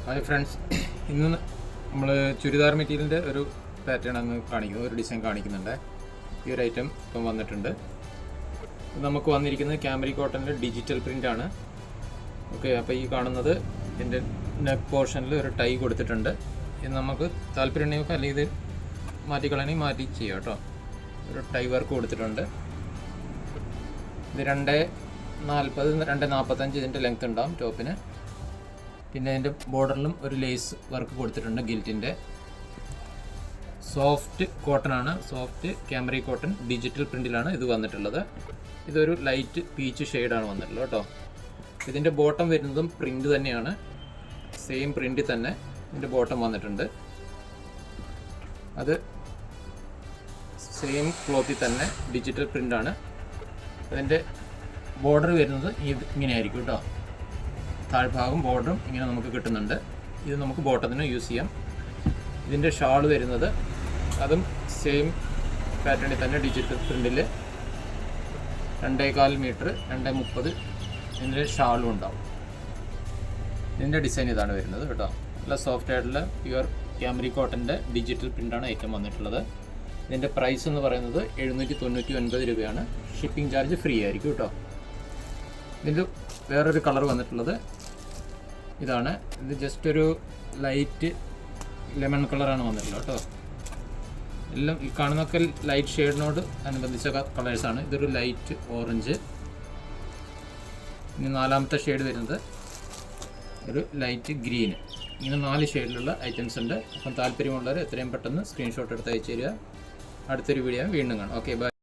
Hi friends, ഇന്ന് നമ്മൾ ചുരിദാർ മെറ്റീരിയലിൻ്റെ ഒരു പാറ്റേൺ ആണ് കാണിക്കുന്നത്, ഒരു ഡിസൈൻ കാണിക്കുന്നുണ്ട്. ഈ ഒരു ഐറ്റം ഇപ്പം വന്നിട്ടുണ്ട്. ഇത് നമുക്ക് വന്നിരിക്കുന്നത് ക്യാമറി കോട്ടണിൻ്റെ ഡിജിറ്റൽ പ്രിൻ്റ് ആണ്. ഓക്കെ, അപ്പോൾ ഈ കാണുന്നത് ഇതിൻ്റെ നെക്ക് പോർഷനിൽ ഒരു ടൈ കൊടുത്തിട്ടുണ്ട്. ഇത് നമുക്ക് താല്പര്യമുണ്ടെങ്കിൽ അല്ലെങ്കിൽ ഇത് മാറ്റിക്കളയണമെങ്കിൽ മാറ്റി ചെയ്യാം കേട്ടോ. ഒരു ടൈ വർക്ക് കൊടുത്തിട്ടുണ്ട്. ഇത് 2.40 2.45 ഇതിൻ്റെ ലെങ്ത് ഉണ്ടാവും ടോപ്പിന്. പിന്നെ അതിൻ്റെ ബോർഡറിലും ഒരു ലേസ് വർക്ക് കൊടുത്തിട്ടുണ്ട്. ഗിൽറ്റിൻ്റെ സോഫ്റ്റ് കോട്ടൺ ആണ്, സോഫ്റ്റ് ക്യാമറി കോട്ടൺ ഡിജിറ്റൽ പ്രിൻറ്റിലാണ് ഇത് വന്നിട്ടുള്ളത്. ഇതൊരു ലൈറ്റ് പീച്ച് ഷെയ്ഡാണ് വന്നിട്ടുള്ളത് കേട്ടോ. ഇതിൻ്റെ ബോട്ടം വരുന്നതും പ്രിൻ്റ് തന്നെയാണ്, സെയിം പ്രിൻ്റിൽ തന്നെ ഇതിൻ്റെ ബോട്ടം വന്നിട്ടുണ്ട്. അത് സെയിം ക്ലോത്തിൽ തന്നെ ഡിജിറ്റൽ പ്രിൻ്റാണ്. അതിൻ്റെ ബോർഡർ വരുന്നത് ഇങ്ങനെയായിരിക്കും കേട്ടോ. താഴ്ഭാഗം ബോർഡറും ഇങ്ങനെ നമുക്ക് കിട്ടുന്നുണ്ട്. ഇത് നമുക്ക് ബോട്ടത്തിന് യൂസ് ചെയ്യാം. ഇതിൻ്റെ ഷാൾ വരുന്നത് അതും സെയിം പാറ്റേണിൽ തന്നെ ഡിജിറ്റൽ പ്രിൻറ്റിൽ 2.25 മീറ്റർ 2.30 ഇതിൻ്റെ ഷാളും ഉണ്ടാവും. ഇതിൻ്റെ ഡിസൈൻ ഇതാണ് വരുന്നത് കേട്ടോ. നല്ല സോഫ്റ്റ് ആയിട്ടുള്ള പ്യുവർ ക്യാമറി കോട്ടൻ്റെ ഡിജിറ്റൽ പ്രിൻ്റാണ് ഐറ്റം വന്നിട്ടുള്ളത്. ഇതിൻ്റെ പ്രൈസ് എന്ന് പറയുന്നത് 799 രൂപയാണ്. ഷിപ്പിംഗ് ചാർജ് ഫ്രീ ആയിരിക്കും കേട്ടോ. ഇതിൽ വേറൊരു കളർ വന്നിട്ടുള്ളത് ഇതാണ്. ഇത് ജസ്റ്റ് ഒരു ലൈറ്റ് ലെമൺ കളറാണ് വന്നിട്ടുള്ളത് കേട്ടോ. എല്ലാം ഈ കാണുന്നൊക്കെ ലൈറ്റ് ഷെയ്ഡിനോട് അനുബന്ധിച്ച കളേഴ്സാണ്. ഇതൊരു ലൈറ്റ് ഓറഞ്ച്. ഇനി 4ാമത്തെ ഷെയ്ഡ് വരുന്നത് ഒരു ലൈറ്റ് ഗ്രീന്. ഇങ്ങനെ 4 ഷെയ്ഡിലുള്ള ഐറ്റംസ് ഉണ്ട്. അപ്പം താല്പര്യമുള്ളവർ എത്രയും പെട്ടെന്ന് സ്ക്രീൻഷോട്ട് എടുത്ത് അയച്ചു തരിക. അടുത്തൊരു വീഡിയോ വീണ്ടും കാണാം. Okay, by.